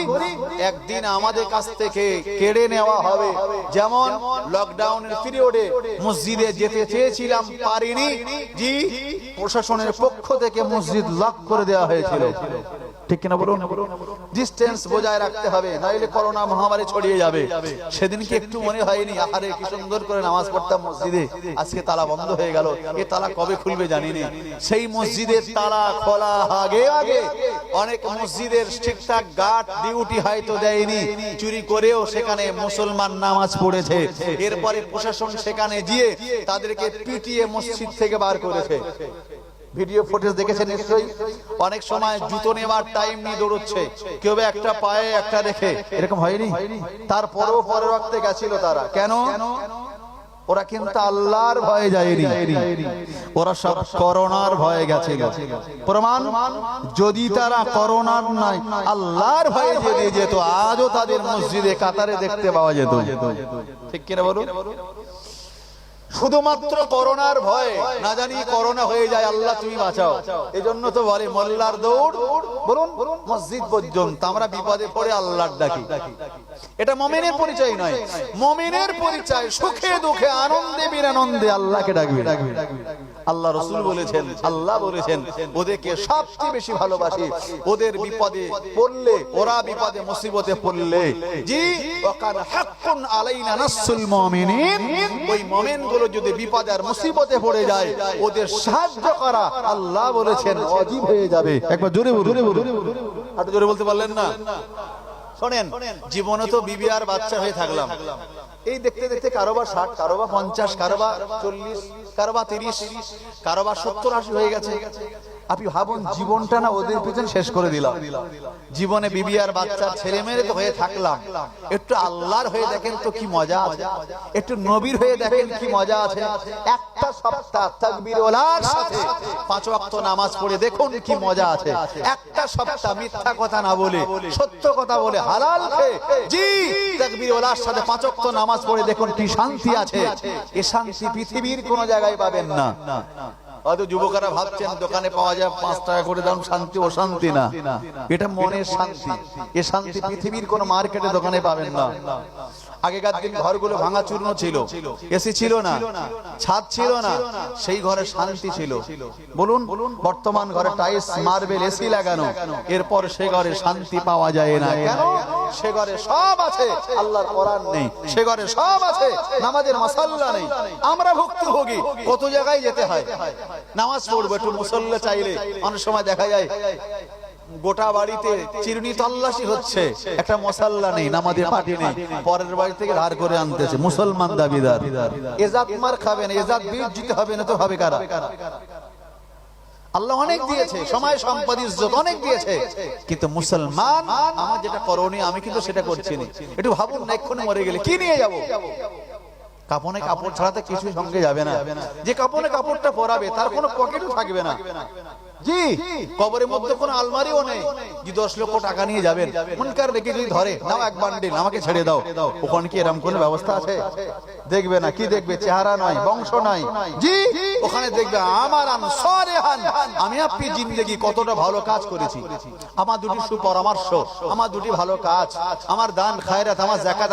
একদিন আমাদের কাছ থেকে কেড়ে নেওয়া হবে। যেমন লকডাউনের পিরিয়ডে মসজিদে যেতে চেয়েছিলাম, পারিনি, জি প্রশাসনের পক্ষ থেকে মসজিদ লক করে দেওয়া হয়েছিল, ঠিক কিনা বলুন? ডিসটেন্স বজায় রাখতে হবে, নাইলে করোনা মহামারী ছড়িয়ে যাবে। সেদিনকে একটু মনে হয়নি, আহারে কি সুন্দর করে নামাজ পড়তাম মসজিদে, আজকে তালা বন্ধ হয়ে গেল, এ তালা কবে খুলবে জানি না। সেই মসজিদের তালা খোলা আগে আগে অনেক মসজিদের ঠিকঠাক গার্ড ডিউটি হয়তো দেয়নি, চুরি করেও সেখানে মুসলমান নামাজ পড়েছে। এরপরে প্রশাসন সেখানে গিয়ে তাদেরকে পিটিয়ে মসজিদ থেকে বার করেছে। ভিডিও ফুটেজ দেখেছেন নিশ্চয়ই। অনেক সময় জুতো নেওয়ার টাইম নিয়ে দৌড়চ্ছে, কেউ একটা পায়ে একটা রেখে, এরকম হয়নি? তারপরেও পরের ওয়াক্তে গেছিল তারা, কেন? ওরা কিন্তু আল্লাহর ভয়ে যায়নি, ওরা সব করোনার ভয়ে গেছিল। প্রমাণ, যদি তারা করোনার নাই আল্লাহর ভয়ে যদি যেত, আজও তাদের মসজিদে কাতারে দেখতে পাওয়া যেত, ঠিক কিনা বলুন? শুধুমাত্র করোনার ভয়, না জানি করোনা হয়ে যায়, আল্লাহ তুমি বাঁচাও। এই জন্য তো বলে মোল্লার দৌড় বলুন মসজিদ পর্যন্ত। আমরা বিপদে পড়ে আল্লাহর ডাকি, এটা মুমিনের পরিচয় নয়। মুমিনের পরিচয় সুখে দুঃখে আনন্দে বিনানন্দে আল্লাহকে ডাকবে। আল্লাহ রাসূল বলেছেন, আল্লাহ বলেছেন ওদেরকে সবচেয়ে বেশি ভালোবাসি। ওদের বিপদে পড়লে, ওরা বিপদে মুসিবতে পড়লে, জি ওয়াকান হাক্কুন আলাইনা নাসুল মুমিনিন, ওই মুমিনগুলো যদি বিপদ আর মুসিবতে পড়ে যায় ওদের সাহায্য করা আল্লাহ বলেছেন ওয়াজিব হয়ে যাবে। একবার জোরে বলুন, আর জোরে বলতে পারলেন না? শোনেন, জীবনে তো বিবি আর বাচ্চা হয়ে থাকলাম, এই দেখতে দেখতে কারোবা 60, কারোবা 50, কারোবা 40, কারোবা 30, কারোবা 70, 80 হয়ে গেছে। আপনি ভাবুন জীবনটা না ওদের পিছনে শেষ করে দিলাম। জীবনে বিবি আর বাচ্চা ছেলে মেয়ে তো হয়ে থাকলাম, একটু আল্লাহর হয়ে দেখেন তো কি মজা আছে, একটু নবীর হয়ে দেখেন কি মজা আছে। একটা সপ্তাহ তাকবীরওয়ালার সাথে 5 ওয়াক্ত নামাজ পড়ে দেখুন কি মজা আছে। একটা সপ্তাহ মিথ্যা কথা না বলে সত্য কথা বলে হালাল খেয়ে, জি তাকবীরওয়ালার সাথে 5 ওয়াক্ত নামাজ পড়ে দেখুন কি শান্তি আছে। এই শান্তি পৃথিবীর কোনো জায়গায় পাবেন না। হয়তো যুবকেরা ভাবছেন দোকানে পাওয়া যায় 5 টাকা করে দাম শান্তি, ও শান্তি না, এটা মনের শান্তি। এই শান্তি পৃথিবীর কোন মার্কেটে দোকানে পাবেন না। আগেকার দিন ঘরগুলো ভাঙা চূর্ণ ছিল, এসি ছিল না, ছাদ ছিল না, সেই ঘরে শান্তি ছিল। বলুন বর্তমান ঘরে টাইলস মার্বেল এসি লাগানো, এরপর সে ঘরে শান্তি পাওয়া যায় না। কেন? সে ঘরে সব আছে, আল্লাহর কোরআন নেই। সে ঘরে সব আছে, নামাজের মাসাল্লা নেই। আমরা ভুক্তভোগী, কত জায়গায় যেতে হয় নামাজ পড়বো, একটু মুসল্লা চাইলে অনেক সময় দেখা যায় গোটা বাড়িতে চিরুনি তল্লাশি হচ্ছে, একটা মুসাল্লা নেই, নামাজের পার্টি নেই, পরের বাড়ি থেকে ধার করে আনতেছে। মুসলমান দাবিদার, এজাত মার খাবে না, এজাত বিউজিত হবে না তো হবে কারা? আল্লাহ অনেক দিয়েছে, সময় সম্পদ ইজ্জত অনেক দিয়েছে, কিন্তু মুসলমান আমার যেটা করণীয় আমি কিন্তু সেটা করছি না। একটু ভাবুন না, এক্ষুনি মরে গেলে কি নিয়ে যাব? কাপড়ে কাপড় ছাড়াতে কিছু সঙ্গে যাবে না। যে কাপড়ে কাপড়টা পরাবে তার কোনো পকেটও থাকবে না। জি কবরের মধ্যে কোনো আলমারিও নেই। যে 10 লক্ষ টাকা নিয়ে যাবেন, মুনকার রেখে যদি ধরে নাও এক বান্ডিল আমাকে ছেড়ে দাও, ওখানে কি এরকম কোনো ব্যবস্থা আছে? দেখবে না। কি দেখবে? চেহারা নয়, বংশ নয়, জি ওখানে দেখবে আমার আনসারেহান, আমি আপনি জিন্দেগি কতটা ভালো কাজ করেছি, আমার দুটি সুপরামর্শ, আমার দুটি ভালো কাজ, আমার দান খায়রাত, আমার যাকাত,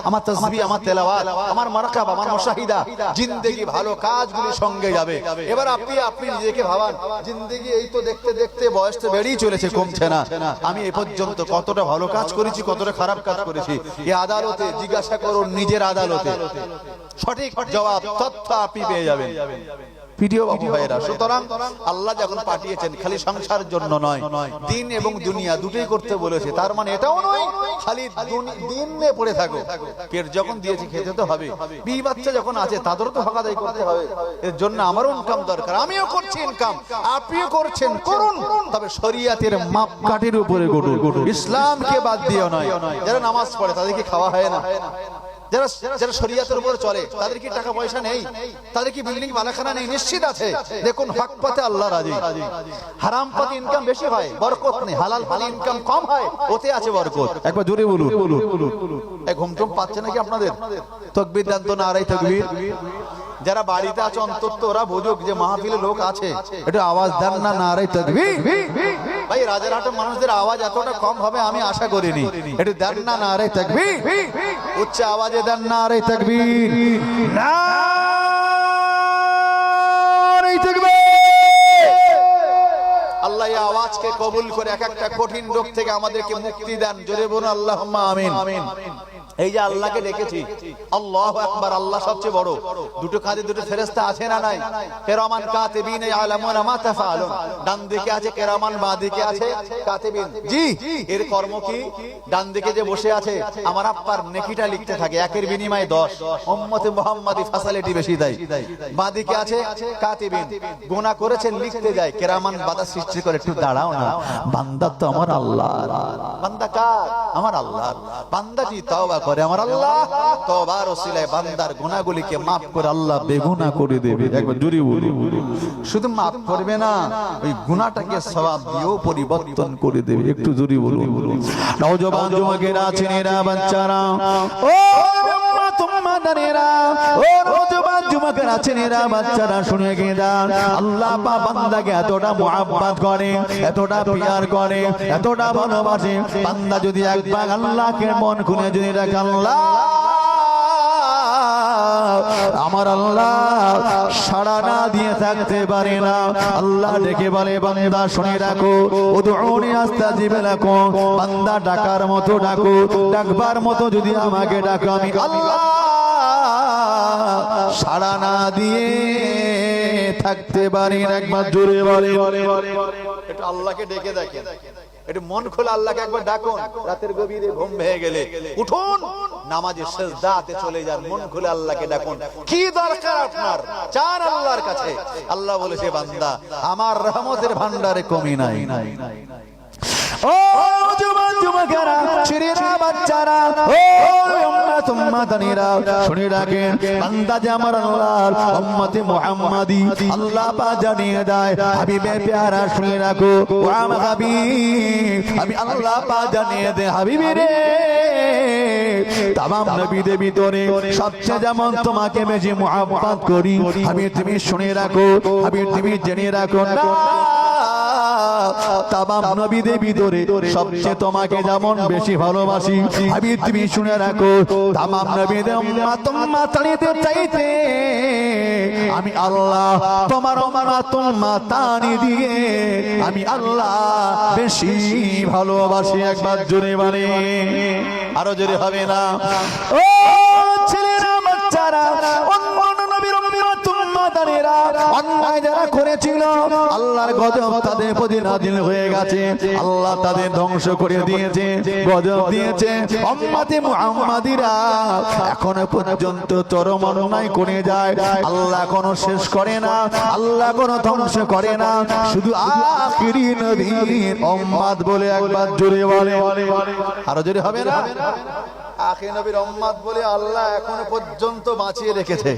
আমার তাসবিহ, আমার তেলাওয়াত, আমার মারাকাব, আমার মুশাহিদা, জিন্দেগি ভালো কাজগুলি সঙ্গে যাবে। এবার আপনি নিজেকে ভাবান, জিন্দেগি এই তো দেখতে দেখতে বয়স তো বেড়েই চলেছে, কমছে না। আমি এ পর্যন্ত কতটা ভালো কাজ করেছি, কতটা খারাপ কাজ করেছি, এই আদালতে জিজ্ঞাসা করুন, নিজের আদালতে সঠিক জবাব তথ্য আপনি পেয়ে যাবেন। ভিডিও বাবু ভাইরা, সুতরাং আল্লাহ যখন পাঠিয়েছেন খালি সংসারের জন্য নয়, দিন এবং দুনিয়া দুটোই করতে বলেছে। তার মানে এটাও নয় খালি দিন নিয়ে পড়ে থাকো, পেট যখন দিয়েছে খেতে তো হবে, বিবি বাচ্চা যখন আছে তাদেরও তো হক আদায় করতে হবে। এর জন্য আমারও ইনকাম দরকার, আমিও করছি ইনকাম, আপনিও করছেন, করুন, তবে শরীয়তের মাপকাঠির উপরে করুন, ইসলামকে বাদ দিও নয়। যারা নামাজ পড়ে তাদের কি খাওয়া হয় না? যারা শরীয়তের উপর চলে তাদের কি টাকা পয়সা নেই? তাদের কি বিল্ডিং বালাখানা নেই? নিশ্চিত আছে। দেখুন হক পথে আল্লাহ রাজি, হারাম পথে ইনকাম বেশি হয়, বরকত নেই। হালাল পথে ইনকাম কম হয়, ওতে আছে বরকত। একবার জোরে বলুন। এই ঘুমটুম পাচ্ছে নাকি আপনাদের? তাকবীর দেন তো, নারায়ে তাকবীর। যারা বাড়িতে আছে অন্তত ওরা বুঝুক যে মাহফিলে লোক আছে, একটু আওয়াজ দেন না, নারায়ে তাকবীর। ভাই রাজারহাটের মানুষদের আওয়াজ এতটা কম হবে আমি আশা করিনি। একটু দেন না, নারায়ে তাকবীর। উচ্চ আওয়াজে দেন নারায়ে তাকবীর, নারায়ে তাকবীর। আল্লাহ এই আওয়াজকে কবুল করে এক একটা কঠিন রোগ থেকে আমাদেরকে মুক্তি দেন। জোরে বলুন আল্লাহুম্মা আমিন। এই যে আল্লাহকে ডেকেছি, আল্লাহু আকবার, আল্লাহ সবচেয়ে বড়। দুটো কাঁধে দুটো ফেরেশতা আছে না নাই? কিরামান কাতিবিন ইয়ালামুনা মা তাফআলুন, ডান দিকে আছে কিরামান, বাঁ দিকে আছে কাতিবিন। জি এর কর্ম কি? ডান দিকে যে বসে আছে আমার আব্বার নেকিটা লিখতে থাকে, একের বিনিময়ে 10, উম্মতে মুহাম্মাদি ফ্যাসিলিটি বেশি দেয়। বাঁ দিকে আছে কাতিবিন, গুনাহ করেছেন লিখতে যায়, কিরামান বাধা সৃষ্টি করে, একটু দাঁড়াও না, বান্দা তো আমার আল্লাহর। বান্দা কার? আমার আল্লাহর। বান্দা কি তওবা করে আমার আল্লাহ, তওবার ওসিলায় বান্দার গুনাহগুলিকে maaf করে আল্লাহ বেগুনাহ করে দেবে। একবার জোরে বলুন। শুধু maaf করবে না, ওই গুনাহটাকে সওয়াব দিয়েও পরিবর্তন করে দেবে। একটু জোরে বলুন। নওজওয়ান যুবকেরা, ছেলেরা, বাচ্চারা, ও তোমাদেরা, ও নওজওয়ান যুবকেরা, ছেলেরা, বাচ্চারা, শুনে গেদান, আল্লাহ পাক বান্দাকে এতটা মুহাব্বত করে, এতটা প্যার করে, এতটা ভালোবাসে। বান্দা যদি একবার আল্লাহকে মন খুলে যদি রাখে, আল্লাহ আমার আল্লাহ সাড়া না দিয়ে থাকতে পারে না। আল্লাহ ডেকে বলে বান্দা শুনে রাখো, উদউনি আস্তাজিব লাকুম, বান্দা ডাকার মতো ডাকো, ডাকবার মতো যদি আমাকে ডাকো আমি আল্লাহ সাড়া না দিয়ে থাকতে পারি না। একবার জোরে বলে, একটু আল্লাহকে ডেকে দেখেন, একটু মন খোলা আল্লাহকে একবার ডাকুন। রাতের গভীরে ঘুম ভেঙে গেলে উঠুন, নামাজে সিজদাতে চলে যান, মন খুলে আল্লাহকে ডাকুন। কি দরকার আপনার, চান আল্লাহর কাছে। আল্লাহ বলেছে বান্দা আমার রহমতের ভান্ডারে কমি নাই। ও যুবক যুবকেরা, ছেলেরা, বাচ্চারা, ও উম্মত উম্মতানিরা, শুনে রাখেন বান্দা যে আমার আল্লাহর উম্মতে মুহাম্মাদি, আল্লাহ পাক জানিয়ে দেয় হাবিবে প্যারা শুনে রাখো, ও আমার হাবিব, আমি আল্লাহ পাক জানিয়ে দেয় হাবিবে রে, তামাম নবীদের ভিতরে সবচেয়ে যেমন তোমাকে বেশি মুহাব্বত করি। হাবিব তুমি শুনে রাখো, হাবিব তুমি জেনে রাখো না, তামাম নবীদের ভিতরে সবচেয়ে তোমাকে যেমন বেশি ভালোবাসি। হাবিব তুমি শুনে রাখো, তামাম নবীদের উম্মত উম্মতানিতে চাইতে আমি আল্লাহ তোমার উম্মত উম্মতানি দিয়ে আমি আল্লাহ বেশি ভালোবাসি। একবার জোরে বলে, আরো জোরে হবে না? ও ছেলেরা, বাচ্চারা, অন্যায় যারা করেছিল আল্লাহর গজব তাদের প্রতি নাযিল হয়ে গেছে, আল্লাহ তাদের ধ্বংস করে দিয়েছে, গজব দিয়েছে। উম্মতে মুহাম্মাদিরা এখনো পর্যন্ত চরম অন্যায় করে যায়, আল্লাহ কোনো শেষ করে না, আল্লাহ কোনো ধ্বংস করে না, শুধু আখিরি নবীর উম্মত বলে একবার জোরে বলে, আরো জোরে হবে না? আখির নবীর উম্মত বলে আল্লাহ এখনো পর্যন্ত বাঁচিয়ে রেখেছে।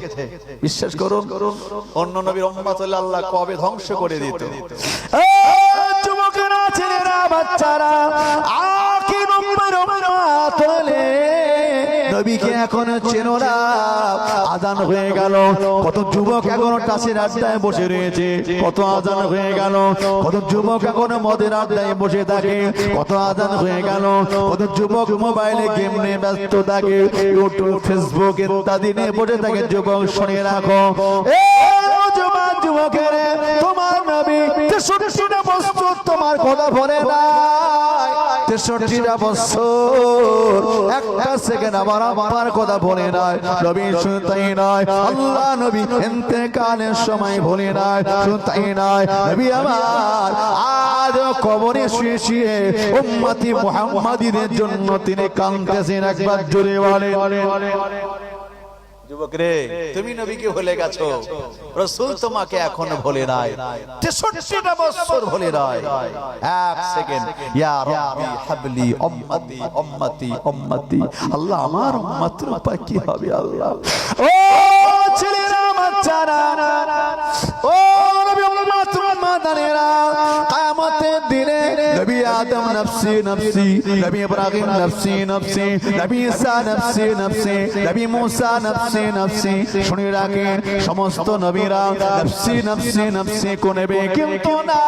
বিশ্বাস করুন, অন্য নবীর উম্মত হলে আল্লাহ কবে ধ্বংস করে দিত। যুবকেরা, ছেলেরা, বাচ্চারা, আখির নবীর উম্মত হলে নবীকে এখন চেনো না। আজান হয়ে গেল, কত যুবক এখনো টাসের আড্ডায় বসে রয়েছে, কত আজান হয়ে গেল, কত যুবক এখনো মদের আড্ডায় বসে থাকে, কত আজান হয়ে গেল, কত যুবক মোবাইলে গেম নিয়ে ব্যস্ত থাকে, ইউটিউব ফেসবুক ইত্যাদি নিয়ে বসে থাকে। যুবক শুনে রাখো, যুবক যুবকের তোমার নবী 63টা বছর তোমার কথা বলে নাই, 63টা বছর একটা সেকেন্ড আমার আমার কথা বলে নাই। নবী শুধু তাই নয়, আল্লাহ নবী ইন্তেকালের সময় বলে নাই, শুধু তাই নয়, নবী আমার আজ কবরে শুয়ে শুয়ে উম্মতি মুহাম্মাদিদের জন্য তিনি কাঁদতেছেন। একবার জোরে বলে, যুবক রে তুমি নবীকে ভুলে গেছো, রাসূল তোমাকে এখনো ভুলে নাই, 63টা বছর ভুলে নাই। এক সেকেন্ড, ইয়া রাব্বি হাবলি উম্মতি উম্মতি উম্মতি, আল্লাহ আমার উম্মতের উপর কি হবে আল্লাহ। ও ছেলেরা, বাচ্চারা, ও নবী উম্মত উম্মতানিরা, কিয়ামতের দিনে নবী আদম নফসি নফসি, নবী ইব্রাহিম নফসি নফসি, নবী ঈসা নফসি নফসি, নবী মুসা নফসি নফসি, শুনে রাখেন সমস্ত নবীরা নফসি নফসি নফসি কোনেবে, কিন্তু না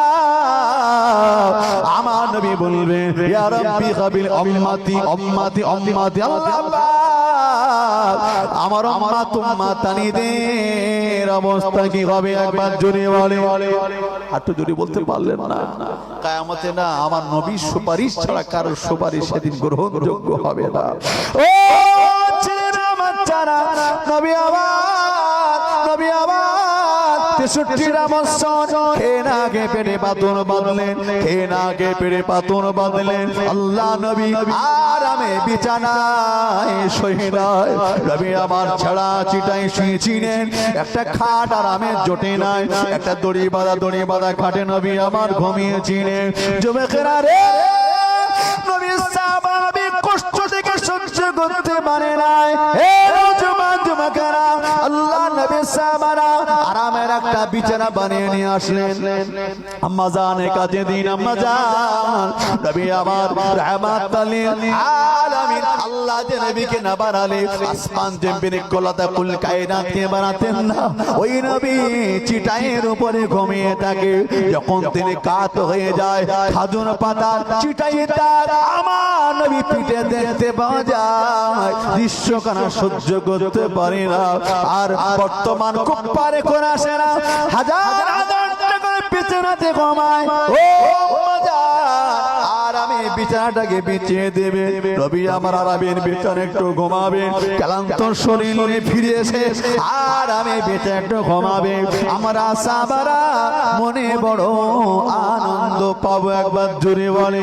আমার নবী বলবে ইয়া রাব্বি হাবিল উম্মতি উম্মতি উম্মতি, আল্লাহ আমার উম্মত উম্মতানিদের অবস্থা কি হবে একবার জোরে বলে, একটু জোরে বলতে পারলেন না? কিয়ামতে না আমার নবীর সুপারিশ ছাড়া কারোর সুপারিশ সেদিন গ্রহণযোগ্য হবে না। ও ছেলেরা, বাচ্চারা, নবী আবার, নবী আবার 63টা বছর খেয়ে না খেয়ে পেটে পাতন বাঁধলেন, খেয়ে না খেয়ে পেটে পাতন বাঁধলেন। আল্লাহ নবী আরামে বিছানায় শুয়ে নাই, নবী আমার ছাড়া চিটাই শুয়েছিলেন, একটা খাট আরামে জোটে নাই, একটা দড়ি বাঁধা খাটে নবী আমার ঘুমিয়েছিলেন। যুবকেরা রে, নবী সাহাবাবি কষ্ট থেকে সহ্য করতে পারে নাই। হে যুবক যুবকেরা, আল্লাহ নবী সাহাবারা আরামের একটা বিছানা বানিয়ে নিয়ে আসলেন আম্মা জানের কাছে দিন আম্মা জান নবী আমার রাহমাতুল লিল আলামিন আল্লাহ যে নবীকে না বানালে আসমান জমিন কোলাতা কুল কায়নাত কে বানাতেন না ওই নবী চিটাইয়ের উপরে ঘুমিয়ে থাকে যখন তিনি কাত হয়ে যায় খাজুর পাতা চিটাইটা আমার নবী পিঠে দেখতে পাওয়া যায় দৃশ্যখানা সহ্য করতে পারে না আর বর্তমান কুপ্পারে কোন আসে না হাজার হাজার টাকার বিছানাতে ঘুমায় ও আর আমি বিছানাটাকে বিছিয়ে দেবে রবি আমার আরামের বিছানা একটু ঘুমাবে ক্লান্ত শরীর নিয়ে ফিরে এসে আর আমি বিছানা একটু ঘুমাবে আমরা সাহাবারা মনে বড় আনন্দ পাবো একবার জোরে বলে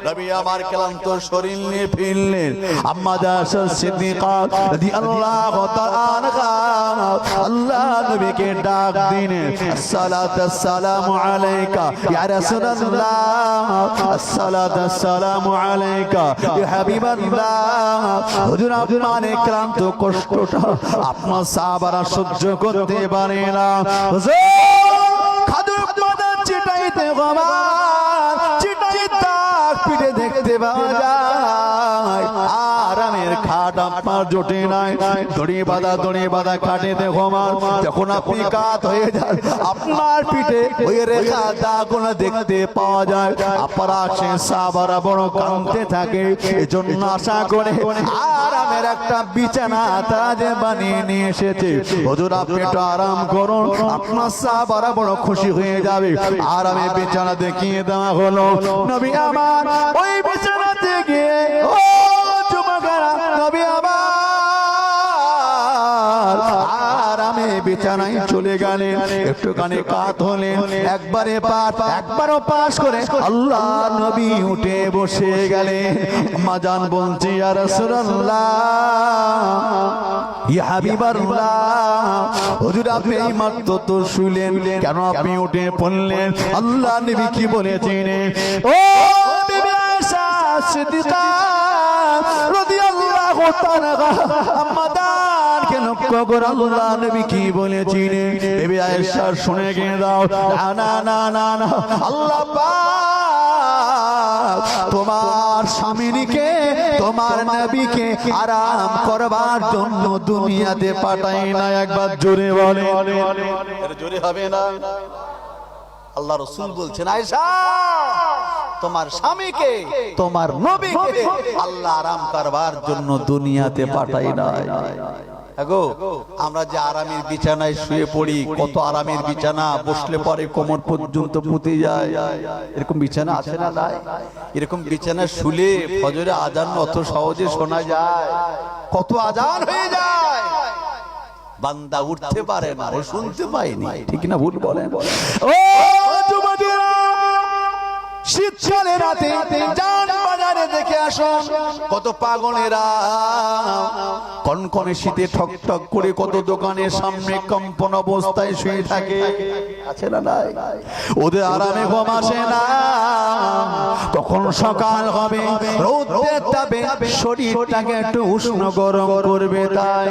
রবি আমার ক্লান্ত শরীর নিয়ে ফিরলেন আম্মা জান সিদ্দিকা রাদিয়াল্লাহু তাআলা আল্লাহ নবীকে ডাক দিলেন আসসালাতু আসসালামু আলাইকা ইয়া রাসূলুল্লাহ আসসালাতু আসসালামু আলাইকা ইয়া হাবিবাল্লাহ হুজুর আপনার ক্লান্ত কষ্টটা আপনার সাহাবারা সহ্য করতে পারে না হুজুর খাদুর পাতা চিটাইতে ঘুমান চিটাইতা পিঠে দেখতে পাওয়া যায় আরামের খাট আপনার জোটে নাই দড়ি বাঁধা খাটেতে ঘুমান যখন আপনি কাত হয়ে যান আপনার পিঠে ওই রেখা দাগগুলো দেখতে পাওয়া যায় আপনারা সে সাহাবারা বড় কাঁদতে থাকে এজন্য আশা করে আরামের একটা বিছানা তাজ বানিয়ে নিয়ে এসেছে হুজুর আপনি একটু আরাম করুন আপনার সাহাবারা বড় খুশি হয়ে যাবে আরামে বিছানা দেখিয়ে দেওয়া হলো নবী আমার ওই বিছানাতে গিয়ে ও যুবকেরা নবী আমার আরামে বিছানায় চলে গেলেন একটুখানি কাত হলেন একবারও পাশ করে আল্লাহ নবী উঠে বসে গেলেন আম্মা জান বলছি ইয়া রাসূলুল্লাহ ইয়া হাবিবাল্লাহ হুজুর আপনি এই মাত্র তো শুনলেন কেন আপনি উঠে পড়লেন আল্লাহ নবী কি বলেছেন ও বিবি আয়েশা সিদ্দিকা রাদিয়াল্লাহু তাআলা আম্মা জান কেন কগর আল্লাহ নবী কি বলেছেন বিবি আয়েশা শুনে গিয়ে দাও না না না না আল্লাহ পাক তোমার স্বামীকে তোমার নবীকে আরাম করবার জন্য দুনিয়াতে পাঠায় না একবার জোরে বলে জোরে হবে না আল্লাহ রাসূল বলছেন আয়েশা তোমার স্বামীকে তোমার নবীকে আল্লাহ আরাম করবার জন্য দুনিয়াতে পাঠায় না আগো আমরা যে আরামের বিছানায় শুয়ে পড়ি কত আরামের বিছানা বসলে পরে কোমর পর্যন্ত পুঁতে যায় এরকম বিছানা আছে না নাই এরকম বিছানা শুলে ফজরে আজান অত সহজে শোনা যায় কত আজান হয়ে যায় বান্দা উঠতে পারে না ও শুনতে পায়নি ঠিক না ভুল বলেন ও যুবকেরা শীতকালে রাতে যান বাজারে দেখে আসুন কত পাগলেরা কনকনে শীতে ঠক ঠক করে কত দোকানের সামনে কম্পন অবস্থায় শুয়ে থাকে আছে না নাই ওদের আরামে ঘুম আসে না কখন সকাল হবে রোদের তাপে শরীরটাকে একটু উষ্ণ গরম করবে তাই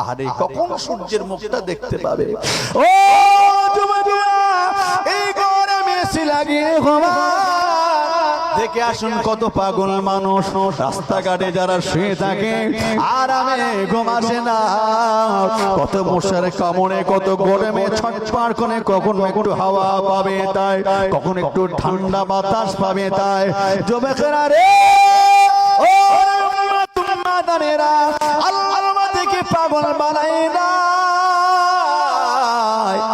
আরে কখন সূর্যের মুখটা দেখতে পাবে ও যুবকেরা এই গরমে এসি লাগিয়ে ঘুমা দেখে আসুন কত পাগল মানুষ রাস্তাঘাটে যারা শুয়ে থাকে আরামে ঘুম আসে না কত মশার কামড়ে কত গরমে ছটফট করে কখন একটু হাওয়া পাবে তাই কখন একটু ঠান্ডা বাতাস পাবে তাই যুবকেরা রে ও তোমরা দানেরা আল্লাহ থেকে পাগল বানাই না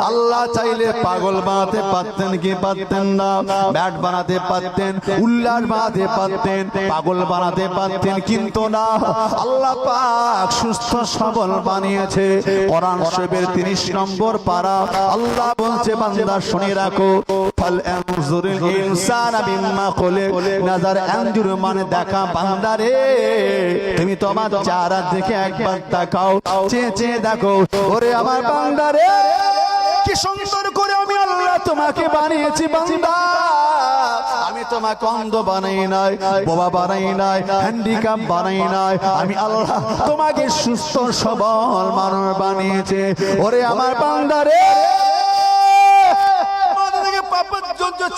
আল্লাহ চাইলে পাগল বানাতে পারতেন কি পারতেন না ব্যাট বানাতে পারতেন উল্লাস বানাতে পারতেন পাগল বানাতে পারতেন কিন্তু না আল্লাহ পাক সুস্থ সবল বানিয়েছে কোরআন শরীফের 30 নম্বর পারা আল্লাহ বলছে বান্দা শুনে রাখো ফাল আনজুরুল ইনসানা বিম্মা খুলিক নজর আনজুর মানে দেখা বান্দা রে তুমি তোমার চেহারা দেখে একবার তাকাও চেয়ে চেয়ে দেখো ওরে আমার বান্দা রে কি সুন্দর করে আমি আল্লাহ তোমাকে বানিয়েছি বান্দা। আমি তোমাকে অন্ধ বানাই নাই, বোবা বানাই নাই, হ্যান্ডিক্যাপ বানাই নাই। আমি আল্লাহ তোমাকে সুস্থ সবল মানুষ বানিয়েছে। ওরে আমার বান্দা রে,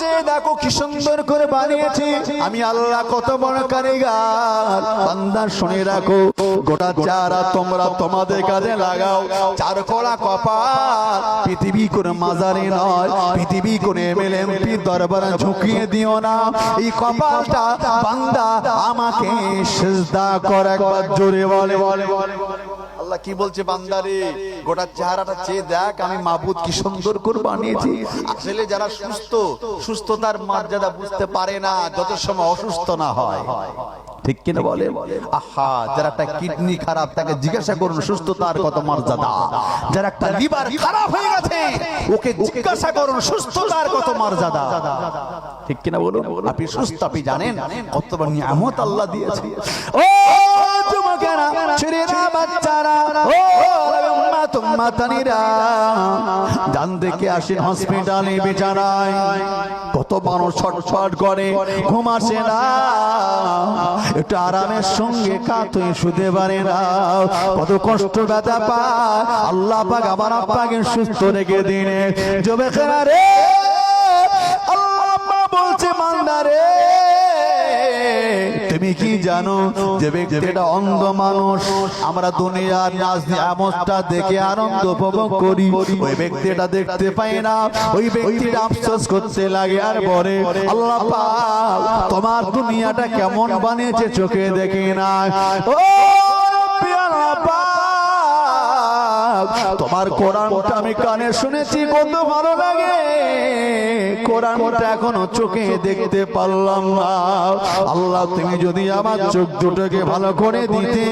চেয়ে দেখো কি সুন্দর করে বানিয়েছি আমি আল্লাহ, কত বড় কারিগর। বান্দা শুনে রাখো, গোটা চারা তোমরা তোমাদের কাজে লাগাও। চার কড়া কপাল পৃথিবী করে মাজারে নয়, পৃথিবী করে এমএলএমপি দরবারে ঝুঁকিয়ে দিও না। এই কপালটা বান্দা আমাকে সিজদা কর, একবার জোরে বলে। আল্লাহ কি বলছে বান্দারে, গোটা চেহারাটা চেয়ে দেখ আমি মাবুদ কি সুন্দর করে বানিয়েছি। আসলে যারা সুস্থ, সুস্থতার মর্যাদা বুঝতে পারে না যত সময় অসুস্থ না হয়, ঠিক কিনা বলে? আহা, যারা একটা কিডনি খারাপ তাকে জিজ্ঞাসা করুন সুস্থতার কত মর্যাদা। যারা একটা লিভার খারাপ হয়ে গেছে ওকে জিজ্ঞাসা করুন সুস্থতার কত মর্যাদা, ঠিক কিনা বলুন? আপনি সুস্থ, আপনি জানেন কত বড় নিয়ামত আল্লাহ দিয়েছে। ও যুবকেরা, ছেলেরা, বাচ্চারা, ও উম্মাতানিরা, ডান দিকে আসেন হসপিটালে বিছানায়, কত মানুষ ছটফট করে, ঘুম আসে না, একটু আরামের সঙ্গে কাত হয়ে শুতে পারে না, কত কষ্ট ব্যথা পায়। আল্লাহ পাক আমার আব্বাকে সুস্থ রেখে দিনে। যুবকেরা রে, আল্লাহ পাক বলছে বান্দা রে, তুমি কি জানো যে ব্যক্তিটা অন্ধ মানুষ, আমরা দুনিয়ার নাজ নিয়ামতটা দেখে আনন্দ উপভোগ করি, ওই ব্যক্তিটা দেখতে পাই না, ওই ব্যক্তিটা আফসোস করতে লাগে আর বলে আল্লাহ পাক তোমার দুনিয়াটা কেমন বানিয়েছে চোখে দেখি না। ও আল্লাহ পাক, তোমার কোরআনটা আমি কানে শুনেছি, কত ভালো লাগে, কোরআনটা এখনো চোখে দেখতে পারলাম না। আল্লাহ তুমি যদি আমার চোখ দুটোকে ভালো করে দিতে